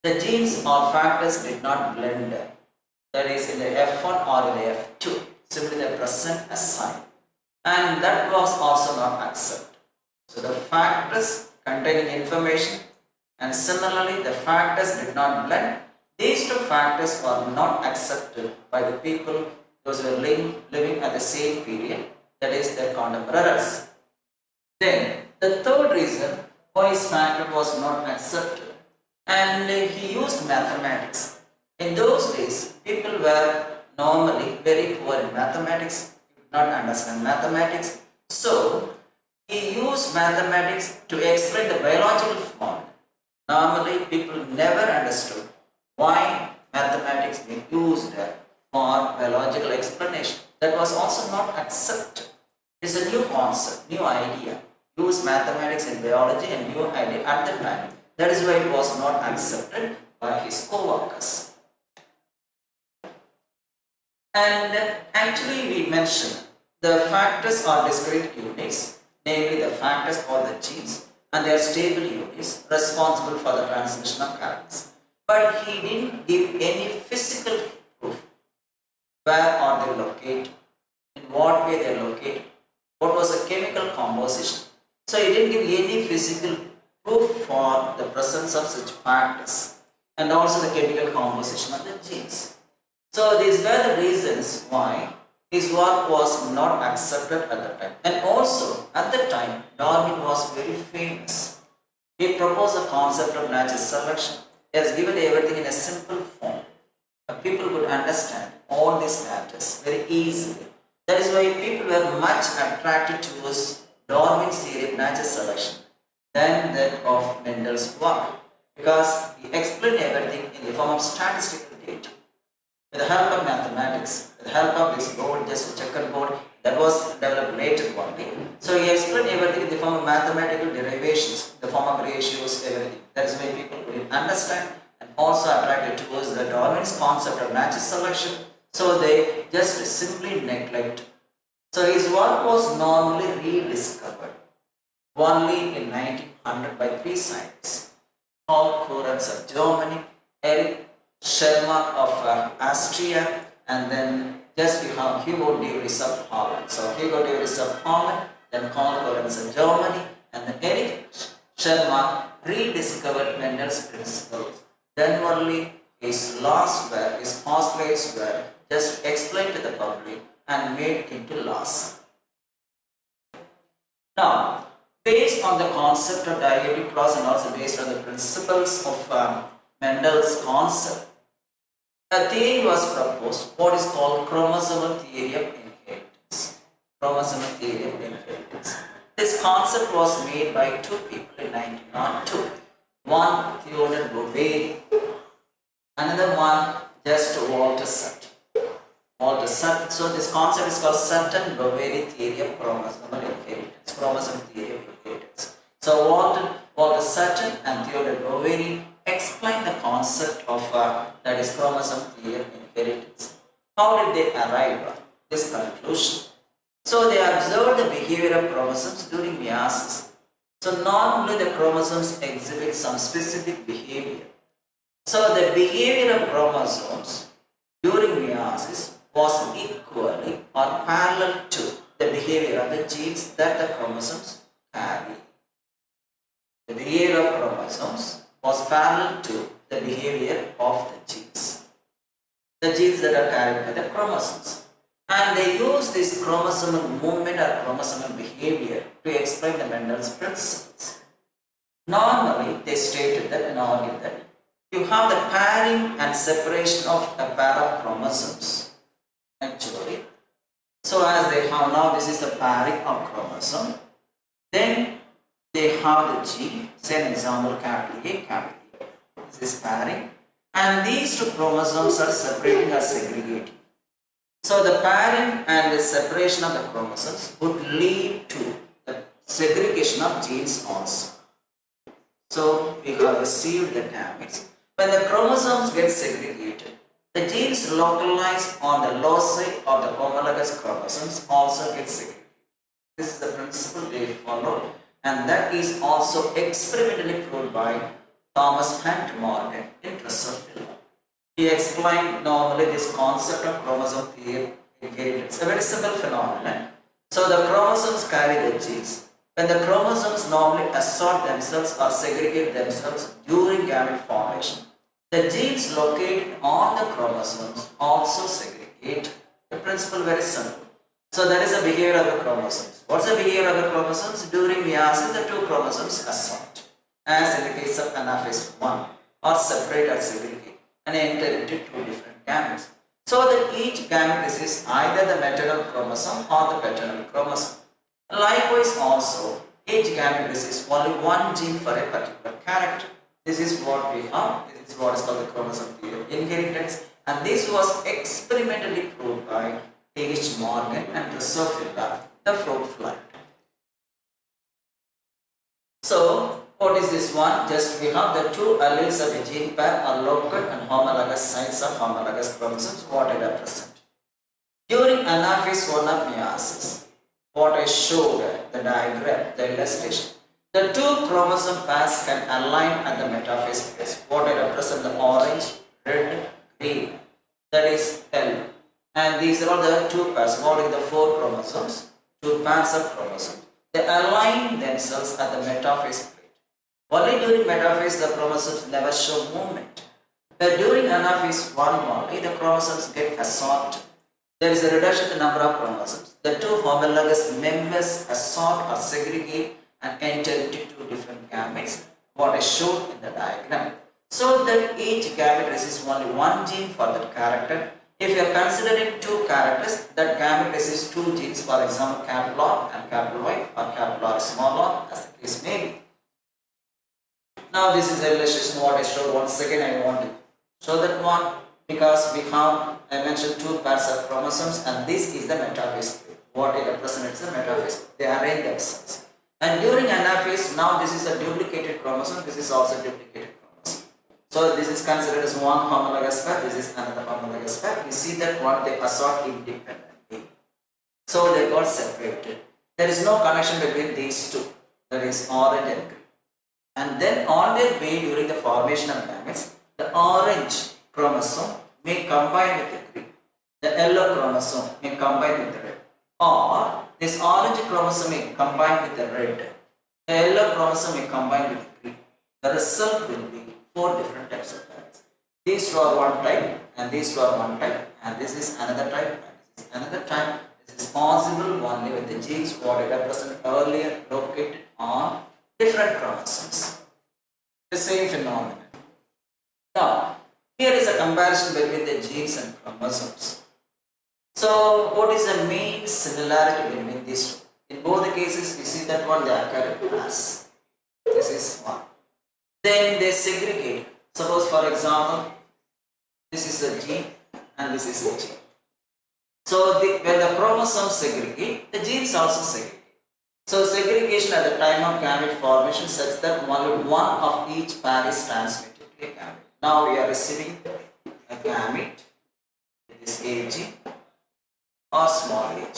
The genes or factors did not blend, that is in the F1 or in the F2, simply they present as sign. And that was also not accepted. So the factors containing information and similarly the factors did not blend. These two factors were not accepted by the people those who were living at the same period, that is their contemporaries. Then the third reason why his factor was not accepted, and he used mathematics. In those days people were normally very poor in mathematics, did not understand mathematics. So he used mathematics to explain the biological formula. Normally people never understood why mathematics being used for biological explanation. That was also not accepted. It's a new concept, new idea. Use mathematics in biology and new idea at the time. That is why it was not accepted by his co-workers. And actually we mentioned the factors are discrete units, namely the factors called the genes, and they are stable units responsible for the transmission of characters. But he didn't give any physical proof. Where are they located? In what way they are located? What was the chemical composition? So he didn't give any physical proof for the presence of such factors and also the chemical composition of the genes. So these were the reasons why his work was not accepted at the time. And also at the time Darwin was very famous. He proposed the concept of natural selection. He has given everything in a simple form. People could understand all these matters very easily. That is why people were much attracted towards Darwin's theory of natural selection than that of Mendel's work, because he explained everything in the form of statistical data. With the help of mathematics, with the help of this board, just a checkerboard that was developed later one day. So he explained everything in the form of mathematical derivations, the form of ratios, everything. That is why people could understand and also attracted towards the Darwin's concept of natural selection. So they just simply neglect. So his work was normally rediscovered only in 1900 by three scientists, Paul Kurans of Germany, Erich Shermer of Austria, and then just we have Hugo de Vries of Holland. So Hugo de Vries of Holland then Karl Collins in Germany, and then Eric Sherman rediscovered Mendel's principles. Then only his laws were, his postulates were just explained to the public and made into laws. Now, based on the concept of dialectic laws and also based on the principles of Mendel's concept, a theory was proposed, what is called chromosomal theory of inheritance. Chromosomal theory of inheritance. This concept was made by two people in 1902. One, Theodore Boveri, another one, just Walter Sutton. So this concept is called Sutton-Boveri theory of chromosomal inheritance. Chromosomal theory of inheritance. So Walter Sutton and Theodore Boveri explain the concept of that is chromosome theory of inheritance. How did they arrive at this conclusion? So they observed the behavior of chromosomes during meiosis. So normally the chromosomes exhibit some specific behavior. So the behavior of chromosomes during meiosis was equally or parallel to the behavior of the genes that the chromosomes carry. The behavior of chromosomes was parallel to the behavior of the genes that are carried by the chromosomes. And they use this chromosomal movement or chromosomal behavior to explain the Mendel's principles. Normally, they stated that and argued that you have the pairing and separation of a pair of chromosomes. Actually, so as they have now, this is the pairing of chromosome. Then they have the gene, say an example, capital A, capital A. This is pairing, and these two chromosomes are separating or segregating. So the pairing and the separation of the chromosomes would lead to the segregation of genes also. So we have received the gametes. When the chromosomes get segregated, the genes localized on the loci of the homologous chromosomes also get segregated. This is the principle they follow, and that is also experimentally proved by Thomas Hunt Morgan in Drosophila. He explained normally this concept of chromosome theory of inheritance. A very simple phenomenon. So the chromosomes carry the genes. When the chromosomes normally assort themselves or segregate themselves during gamete formation, the genes located on the chromosomes also segregate. The principle very simple. So that is the behavior of the chromosomes. What's the behavior of the chromosomes? During meiosis, the two chromosomes assort, as in the case of anaphase 1, or separate or segregate and enter into two different gametes. So that each gamete receives either the maternal chromosome or the paternal chromosome. Likewise also, each gamete receives only one gene for a particular character. This is what we have. This is what is called the chromosome theory of inheritance, and this was experimentally proved by H. Morgan and Drosophila, the fruit fly. So, what is this one? Just we have the two alleles of a gene pair are local and homologous sites of homologous chromosomes, what I represent. During anaphase 1 of meiosis, what I showed the diagram, the illustration, the two chromosome pairs can align at the metaphase place. What I represent the orange, red, green, that is L. And these are all the two pairs, what is the four chromosomes, two pairs of chromosomes. They align themselves at the metaphase plate. Only during metaphase the chromosomes never show movement. But during anaphase 1 only the chromosomes get assorted. There is a reduction in the number of chromosomes. The two homologous members assort or segregate and enter into two different gametes, what I showed in the diagram. So that each gamete receives only one gene for that character. If you are considering two characters, that gamete receives two genes, for example capital R and capital Y, or capital R small r, as the case may be. Now this is the illustration what I showed. Once again I want to show that one, because we have, I mentioned two pairs of chromosomes, and this is the metaphase. What I represent is the metaphase. They arrange themselves. And during anaphase, now this is a duplicated chromosome, this is also a duplicated chromosome. So this is considered as one homologous pair, this is another homologous pair. You see that what they assort independently. So they got separated. There is no connection between these two, that is orange and green. And then on their way during the formation of gametes, the orange chromosome may combine with the green. The yellow chromosome may combine with the red. Or this orange chromosome may combine with the red. The yellow chromosome may combine with the green. The result will be 4 different types of parents. These two are one type, and these two are one type, and this is another type, and this is another type. This is possible only with the genes what I represented earlier located on different chromosomes. The same phenomenon. Now, here is a comparison between the genes and chromosomes. So, what is the main similarity between these two? In both the cases, we see that one they occur as. This is one. Then they segregate. Suppose, for example, this is a gene and this is a gene. So, when the chromosomes segregate, the genes also segregate. So, segregation at the time of gamete formation such that only one of each pair is transmitted to a gamete. Now, we are receiving a gamete, this Ag or small ag.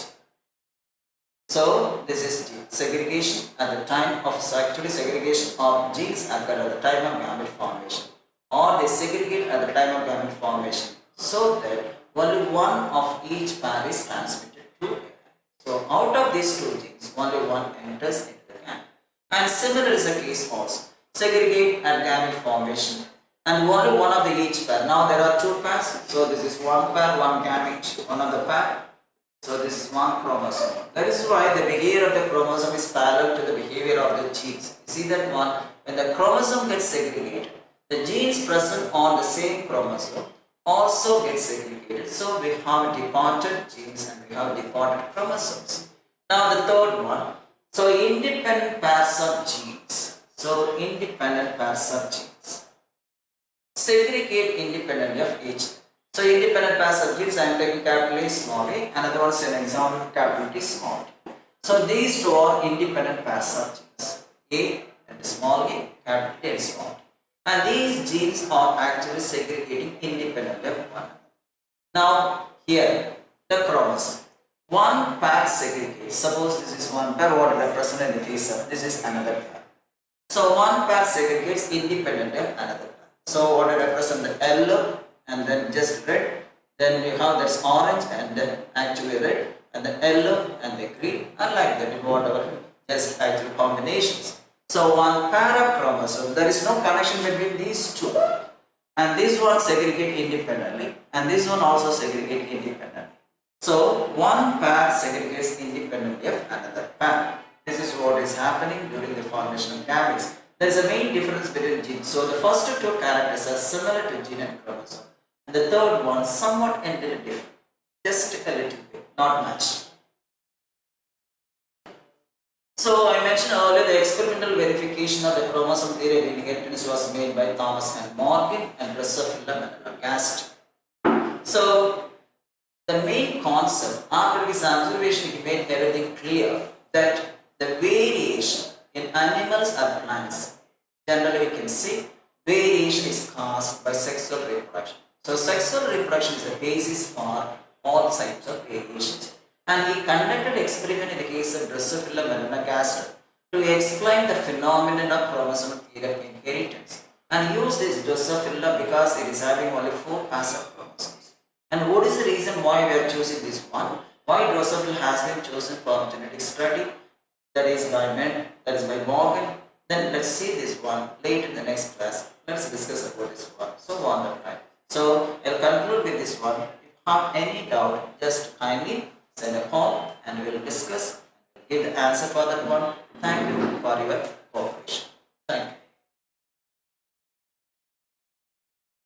So, this is segregation at the time of, actually segregation of genes occur at the time of gamete formation, or they segregate at the time of gamete formation so that only one of each pair is transmitted to a gamete. So, out of these two genes, only one enters into the gamete. And similar is the case also. Segregate at gamete formation and only one of the each pair. Now there are two pairs. So, this is one pair, one gamete, one of the pair. So, this is one chromosome. That is why the behavior of the chromosome is parallel to the behavior of the genes. See that one, when the chromosome gets segregated, the genes present on the same chromosome also get segregated. So, we have departed genes and we have departed chromosomes. Now, the third one. So, independent pairs of genes. So, independent pairs of genes segregate independently of each other. So, independent pairs of genes, I am taking capital A, small a, another one is an example, capital T, small t. So, these two are independent pairs of genes, A and small a, capital T and small t. And these genes are actually segregating independently of one another. Now, here, the chromosome. One pair segregates. Suppose this is one pair, what I represent in the case of this is another pair. So, one pair segregates independently of another pair. So, what I represent the yellow and then just red, then we have that's orange and then actually red, and the yellow and the green, and like that in whatever just actual combinations. So, one pair of chromosomes, there is no connection between these two, and this one segregate independently and this one also segregate independently. So, one pair segregates independently of another pair. This is what is happening during the formation of gametes. There is a main difference between genes. So, the first two characters are similar to gene and chromosome. The third one somewhat entirely different, just a little bit, not much. So, I mentioned earlier the experimental verification of the chromosome theory of inheritance was made by Thomas and Morgan and Drosophila melanogaster. So, the main concept after his observation, he made everything clear that the variation in animals or plants, generally we can see variation is caused by sexual reproduction. So, sexual reproduction is the basis for all types of variations. And he conducted experiment in the case of Drosophila melanogaster to explain the phenomenon of chromosomal theory of inheritance. And he used this Drosophila because it is having only 4 pairs of chromosomes. And what is the reason why we are choosing this one? Why Drosophila has been chosen for genetic study? That is by men, that is by Morgan. Then let's see this one later in the next class. Let's discuss about this one. So, on that time. So, I will conclude with this one. If you have any doubt, just kindly send a call and we will discuss, give the answer for that one. Thank you for your cooperation.